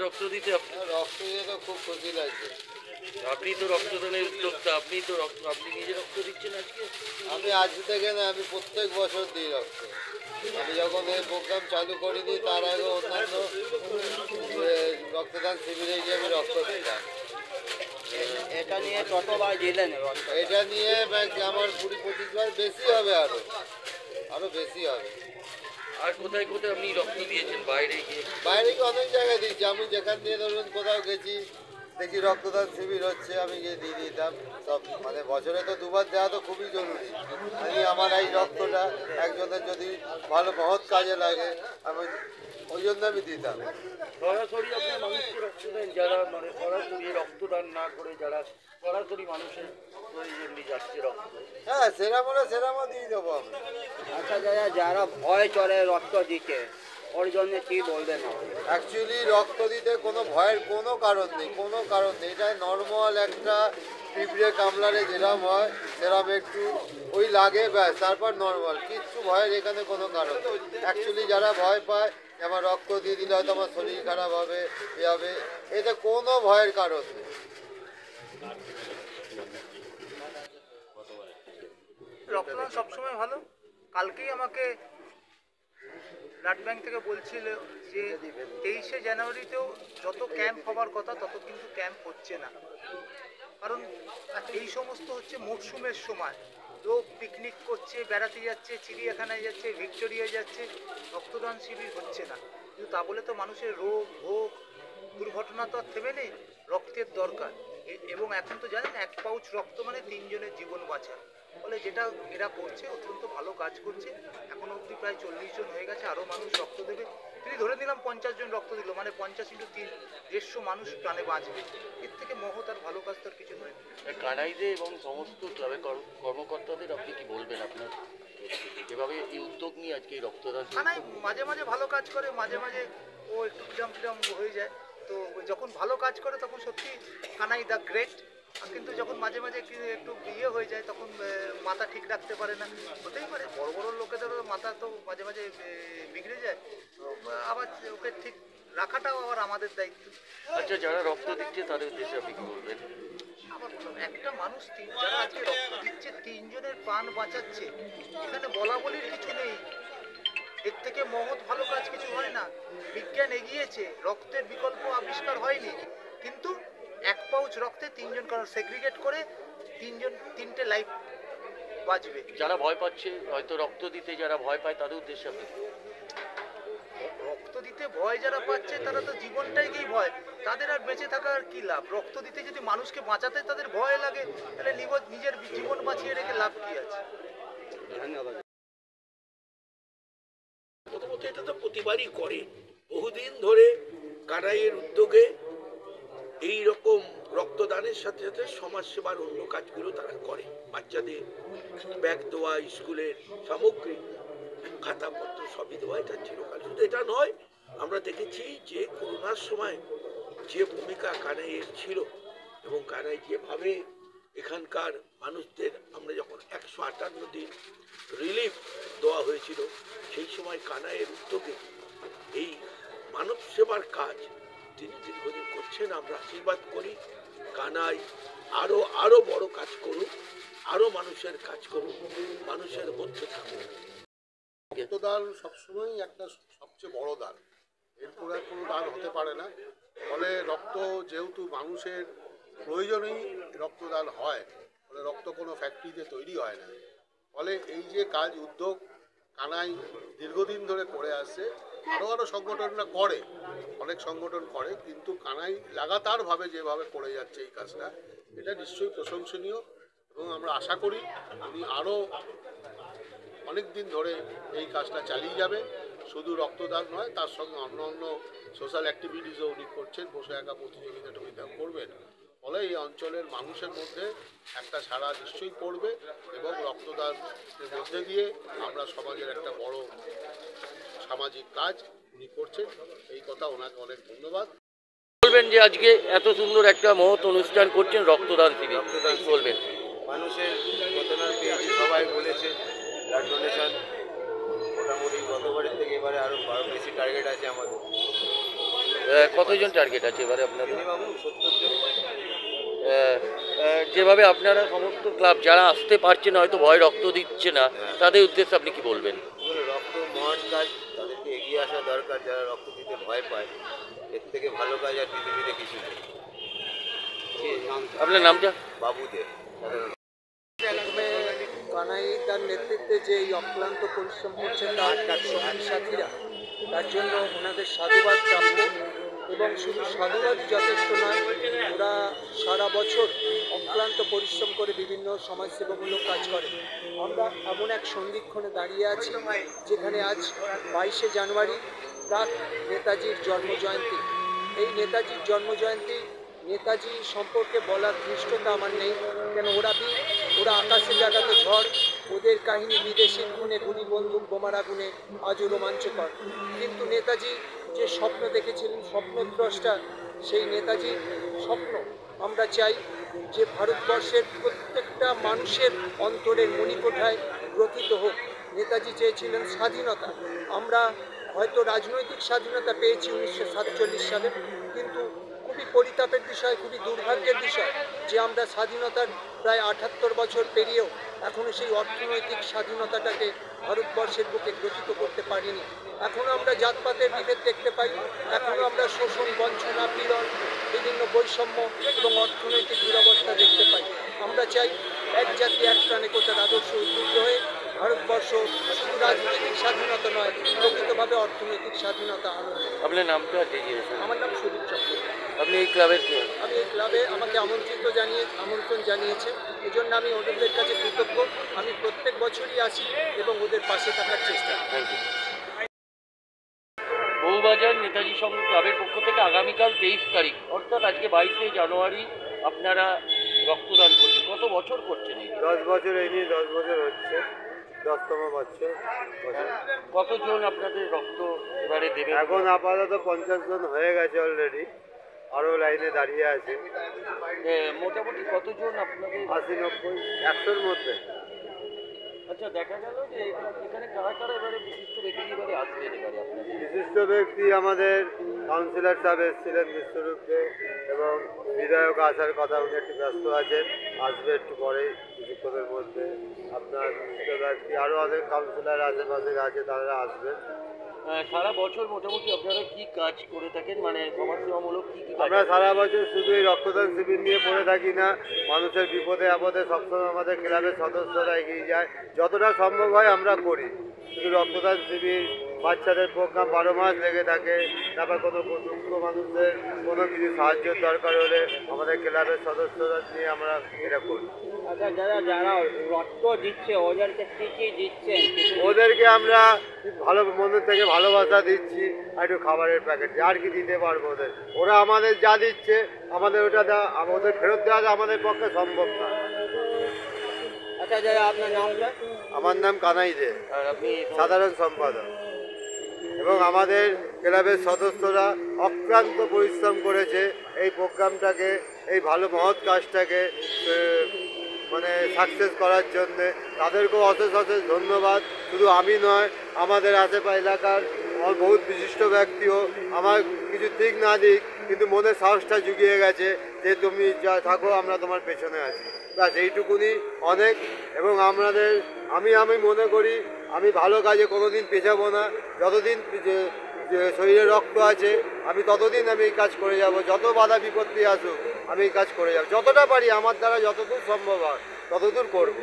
রক্ত দিতে? রক্ত দিয়ে তো খুব খুশি লাগছে। আপনি তো রক্তদানের উদ্যোক্তা, আপনি নিজে রক্ত দিচ্ছেন আজকে? আমি আজ থেকে না, আমি প্রত্যেক বছর দিই রক্ত। আমি যখন এই প্রোগ্রাম চালু করিনি তার আগে অন্যান্য রক্তদান শিবিরে গিয়ে আমি রক্ত দিতাম। এটা নিয়ে কতবার দিলেন? এটা নিয়ে আমার 20-25 বার বেশি হবে, আরো বেশি হবে। আর কোথায় কোথায় আপনি রক্ত দিয়েছেন বাইরে গিয়ে? বাইরে গিয়ে অনেক জায়গায় দিচ্ছি। আমি যেখান দিয়ে ধরুন কোথাও গেছি, দেখি রক্তদান শিবির হচ্ছে, আমি গিয়ে দিয়ে দিতাম সব। মানে বছরে তো দুবার দেওয়া তো খুবই জরুরি। আমি আমার এই রক্তটা একজনের যদি ভালো মহৎ কাজে লাগে, আমি ওই জন্য আমি দিতাম। সরাসরি আপনি মানুষকে রক্ত দেন, যারা মানে সরাসরি রক্তদান না করে যারা সরাসরি মানুষের প্রয়োজন যাচ্ছে রক্ত? হ্যাঁ, সেরামও দিয়ে দেবো আমি। আচ্ছা, যারা ভয় চলে রক্ত দিতে, ওর জন্য কি বলবেন? অ্যাকচুয়ালি রক্ত দিতে কোনো ভয়ের কোনো কারণ নেই। এটা নর্মাল একটা পিঁপড়ে কামড়ালে যেরকম হয় সেরকম একটু ওই লাগে, ব্যাস, তারপর নর্মাল। কিচ্ছু ভয়ের এখানে কোনো কারণ নেই। অ্যাকচুয়ালি যারা ভয় পায় আমার রক্ত দিয়ে দিলে হয়তো আমার শরীর খারাপ হবে, এ হবে, এতে কোনো ভয়ের কারণ নেই। রক্তদান সবসময় ভালো। কালকেই আমাকে ব্লাড ব্যাংক থেকে বলছিল যে 23শে জানুয়ারিতেও যত ক্যাম্প হবার কথা তত কিন্তু ক্যাম্প হচ্ছে না, কারণ এই সমস্ত হচ্ছে মরশুমের সময়। লোক পিকনিক করছে, বেড়াতে যাচ্ছে, চিড়িয়াখানায় যাচ্ছে, ভিক্টোরিয়া যাচ্ছে, রক্তদান শিবির হচ্ছে না। কিন্তু তা বলে তো মানুষের রোগ ভোগ দুর্ঘটনা তো আর থেমে নেই। রক্তের দরকার, এবং এখন তো জানেন 1 পাউচ রক্ত মানে 3 জনের জীবন বাঁচা। ফলে যেটা এরা করছে অত্যন্ত ভালো কাজ করছে। এখন অবধি প্রায় 40 জন হয়ে গেছে, আরও মানুষ রক্ত দেবে। যদি ধরে নিলাম 50 জন রক্ত দিল, মানে 50 × 3, 150 মানুষ প্রাণে বাঁচবে। এর থেকে মহৎ আর ভালো কাজ তার কিছু নয়। কানাইদে এবং সমস্ত ক্লাবের কর্মকর্তাদের আপনি কি বলবেন আপনার যেভাবে এই উদ্যোগ নিয়ে আজকে এই রক্তদান? কানাই মাঝে মাঝে ভালো কাজ করে, মাঝে মাঝে ও একটু কিরম হয়ে যায়। তো যখন ভালো কাজ করে তখন সত্যি কানাই দ্য গ্রেট। কিন্তু যখন মাঝে মাঝে একটু ইয়ে হয়ে যায় তখন মাথা ঠিক রাখতে পারে না। হতেই পারে, বড় বড় লোকেদেরও মাথা তো মাঝে মাঝে বিগড়ে যায়। তো আবার ওকে ঠিক রাখাটাও আবার আমাদের দায়িত্ব। আচ্ছা, যারা রক্ত দিচ্ছে তাদের উদ্দেশ্যে আপনি কি বলবেন? আবার বললাম, একটা মানুষ যারা আজকে রক্ত দিচ্ছে, 3 জনের প্রাণ বাঁচাচ্ছে, এখানে বলা বলির কিছু নেই। এর থেকে মহৎ ভালো কাজ কিছু হয় না। বিজ্ঞান এগিয়েছে, রক্তের বিকল্প আবিষ্কার হয়নি, কিন্তু 1 পাউচ রক্তে 3 জন, কারণ সেগ্রিগেট করে 3টে লাইফ বাঁচবে। যারা ভয় পাচ্ছে হয়তো রক্ত দিতে, যারা ভয় পায় তাদের উদ্দেশ্যে আপনি? রক্ত দিতে ভয় যারা পাচ্ছে তারা তো জীবনটাই কি ভয়, তাদের আর বেঁচে থাকার কি লাভ? রক্ত দিতে যদি মানুষকে বাঁচাতে তাদের ভয় লাগে, তাহলে নিজের জীবন বাঁচিয়ে রেখে লাভ কি আছে? ধন্যবাদ। প্রথমত এটা তো প্রতিবারই করে, বহুদিন ধরে কানাইয়ের উদ্যোগে এই রকম রক্তদানের সাথে সাথে সমাজসেবার অন্য কাজগুলো তারা করে। বাচ্চাদের ব্যাগ দেওয়া, স্কুলের সামগ্রী, খাতাপত্র সবই দেওয়া, এটা চিরকাল। শুধু এটা নয়, আমরা দেখেছি যে করোনার সময় যে ভূমিকা কানাইয়ের ছিল এবং কানাই যেভাবে এখানকার মানুষদের, আমরা যখন 158 দিন রিলিফ দেওয়া হয়েছিল, সেই সময় কানাইয়ের উদ্যোগে এই মানব সেবার কাজ তিনি দীর্ঘদিন করছেন। আমরা আশীর্বাদ করি কানাই আরো বড় কাজ করুক, আরো মানুষের কাজ করুক, মানুষের মধ্যে থাকুক। রক্তদান সবসময়ই একটা সবচেয়ে বড় দান, এরপরে কোনো দান হতে পারে না। ফলে রক্ত যেহেতু মানুষের প্রয়োজনেই রক্তদান হয়, ফলে রক্ত কোনো ফ্যাক্টরিতে তৈরি হয় না। ফলে এই যে কাজ উদ্যোগ কানাই দীর্ঘদিন ধরে করে আসছে, আরও সংগঠনরা করে, অনেক সংগঠন করে, কিন্তু কানাই লাগাতারভাবে যেভাবে করে যাচ্ছে এই কাজটা, এটা নিশ্চয়ই প্রশংসনীয়। এবং আমরা আশা করি উনি আরও অনেক দিন ধরে এই কাজটা চালিয়ে যাবে। শুধু রক্তদান নয়, তার সঙ্গে অন্য অন্য সোশ্যাল অ্যাক্টিভিটিসও উনি করছেন, বসে একা প্রতিযোগিতা করবেন। ফলে এই অঞ্চলের মানুষের মধ্যে একটা সাড়া নিশ্চয়ই পড়বে এবং রক্তদানের মধ্যে দিয়ে আমরা সমাজের একটা বড় সামাজিক কাজ উনি করছেন। এই কথা ওনাকে অনেক ধন্যবাদ। বলবেন যে আজকে এত সুন্দর একটা মহৎ অনুষ্ঠান করছেন রক্তদান শিবির, বলবেন? মানুষের ঘটনা পেয়েছি, সবাই বলেছে ব্লাড ডোনেশন মোটামুটি গতবারের থেকে এবারে আরও বেশি টার্গেট আছে আমাদের। কতজন টার্গেট আছে এবারে আপনাদের? যেভাবে আপনারা সমস্ত ক্লাব যারা আসতে পারছে না, হয়তো ভয় রক্ত দিচ্ছে না, তাদের উদ্দেশ্যে আপনি কি বলবেন? রক্ত মহান কাজ, তাদেরকে এগিয়ে আসা দরকার। যারা রক্ত দিতে ভয় পায়, এর থেকে ভালো কাজ আর পৃথিবীতে কিছু নেই। আপনার নামটা? বাবুদের প্রথমে কানাইদার নেতৃত্বে যে এই অক্লান্ত পরিশ্রম করছেন তার সঙ্গী সাথীরা, তার জন্য ওনাদের সাধুবাদ প্রাপ্য। এবং শুধু সাধুবাদই যথেষ্ট নয়, ওরা সারা বছর অক্লান্ত পরিশ্রম করে বিভিন্ন সমাজসেবামূলক কাজ করে। আমরা এমন এক সন্ধিক্ষণে দাঁড়িয়ে আছি যেখানে আজ 22শে জানুয়ারি প্রাক নেতাজির জন্মজয়ন্তী। এই নেতাজির জন্মজয়ন্তী, নেতাজি সম্পর্কে বলার ধৃষ্টতা আমার নেই, কেন ওরা আকাশে জাগাতে ঝড়, ওদের কাহিনী বিদেশির গুণে, গুলি বন্দুক বোমার আগুনে আজও রোমাঞ্চকর। কিন্তু নেতাজি যে স্বপ্ন দেখেছিলেন, স্বপ্নদ্রষ্টা, সেই নেতাজির স্বপ্ন আমরা চাই যে ভারতবর্ষের প্রত্যেকটা মানুষের অন্তরের মণিকোঠায় গ্রথিত হোক। নেতাজি চেয়েছিলেন স্বাধীনতা। আমরা হয়তো রাজনৈতিক স্বাধীনতা পেয়েছি 1947 সালে, কিন্তু খুবই পরিতাপের বিষয়, খুবই দুর্ভাগ্যের বিষয় যে আমরা স্বাধীনতার প্রায় 78 বছর পেরিয়েও এখনও সেই অর্থনৈতিক স্বাধীনতাটাকে ভারতবর্ষের বুকে গ্রথিত করতে পারিনি। এখনও আমরা জাতপাতের বিভেদ দেখতে পাই, এখনও আমরা শোষণ, বঞ্চনা, পীড়ন, বিভিন্ন বৈষম্য এবং অর্থনৈতিক দুরবস্থা দেখতে পাই। আমরা চাই এক জাতি এক প্রাণে কোথার আদর্শ উদ্বুদ্ধ হয়ে ভারতবর্ষ শুধু রাজনৈতিক স্বাধীনতা নয়, প্রকৃতভাবে অর্থনৈতিক স্বাধীনতা আনন্দ। আপনার নামটা? আমার নাম সুদীপ চক্র। আপনি এই ক্লাবের কে? আমি এই ক্লাবে আমাকে আমন্ত্রণ জানিয়েছে, এজন্য আমি ওদের কাছে কৃতজ্ঞ। আমি প্রত্যেক বছরই আসি এবং ওদের পাশে থাকার চেষ্টা করি। Thank you. বউবাজার নেতাজি সংঘ ক্লাবের পক্ষ থেকে আগামীকাল 23 তারিখ অর্থাৎ আজকে 22শে জানুয়ারি আপনারা রক্তদান করছেন। কত বছর করছেন এই? 10 বছর, এই নিয়ে 10 বছর হচ্ছে, 10তম বছর। কতজন আপনাদের রক্ত এবারে দেবেন? এখন আপাতত 50 জন হয়ে গেছে অলরেডি, আরও লাইনে দাঁড়িয়ে আছে। মোটামুটি কতজন আপনাদের? 80-90, 100-র মধ্যে। আচ্ছা, দেখা গেল যে এখানে কারা কারা এবারে বিশিষ্ট ব্যক্তি এবারে আসবেন এবারে আপনাদের? বিশিষ্ট ব্যক্তি আমাদের কাউন্সিলর সাহেব এসেছিলেন বিশ্বরূপে, এবং বিধায়ক আসার কথা, উনি একটু ব্যস্ত আছেন, আসবে একটু পরেই কিছুক্ষণের মধ্যে। আপনার বিশিষ্ট ব্যক্তি আরও অনেক কাউন্সিলর আশেপাশে আছে, তারা আসবেন। সারা বছর মোটামুটি আপনারা কি কাজ করে থাকেন, মানে সমাজসেবামূলক কি কি কাজ? আমরা সারা বছর শুধু এই রক্তদান শিবির নিয়ে পড়ে থাকি না, মানুষের বিপদে আপদে সবসময় আমাদের ক্লাবের সদস্যরা এগিয়ে যায়, যতটা সম্ভব হয় আমরা করি। শুধু রক্তদান শিবির, বাচ্চাদের প্রোগ্রাম 12 মাস লেগে থাকে, তারপর কোনো দুঃখ মানুষদের কোনো কিছু সাহায্যের দরকার হলে আমাদের ক্লাবের সদস্যরা নিয়ে আমরা এটা করি। আচ্ছা, যারা রক্ত দিচ্ছে ওদেরকে কি দিচ্ছেন? ওদেরকে আমরা ভালো মনের থেকে ভালোবাসা দিচ্ছি, আর একটু খাবারের প্যাকেট, আর কি দিতে পারবো ওদের। ওরা আমাদের যা দিচ্ছে, আমাদের ওটা ওদের ফেরত দেওয়া আমাদের পক্ষে সম্ভব না। আচ্ছা, আপনার নামটা? আমার নাম কানাই দে, আর আপনি সাধারণ সম্পাদক। এবং আমাদের ক্লাবের সদস্যরা অক্লান্ত পরিশ্রম করেছে এই প্রোগ্রামটাকে, এই ভালো মহৎ কাজটাকে মানে সাকসেস করার জন্যে। তাদেরকেও অশেষ অশেষ ধন্যবাদ। শুধু আমি নয়, আমাদের আশেপাশে এলাকার বহুত বিশিষ্ট ব্যক্তিও আমার কিছু দিক না দিক, কিন্তু মনে সাহসটা জুগিয়ে গেছে যে তুমি যা থাকো, আমরা তোমার পেছনে আছি। ব্যাস এইটুকুনি অনেক। এবং আমি মনে করি আমি ভালো কাজে কোনো দিন পেছাবো না। যতদিন যে শরীরে রক্ত আছে, আমি ততদিন আমি এই কাজ করে যাব। যত বাধা বিপত্তি আসুক, আমি এই কাজ করে যাব, যতটা পারি, আমার দ্বারা যতদূর সম্ভব হয় ততদূর করব।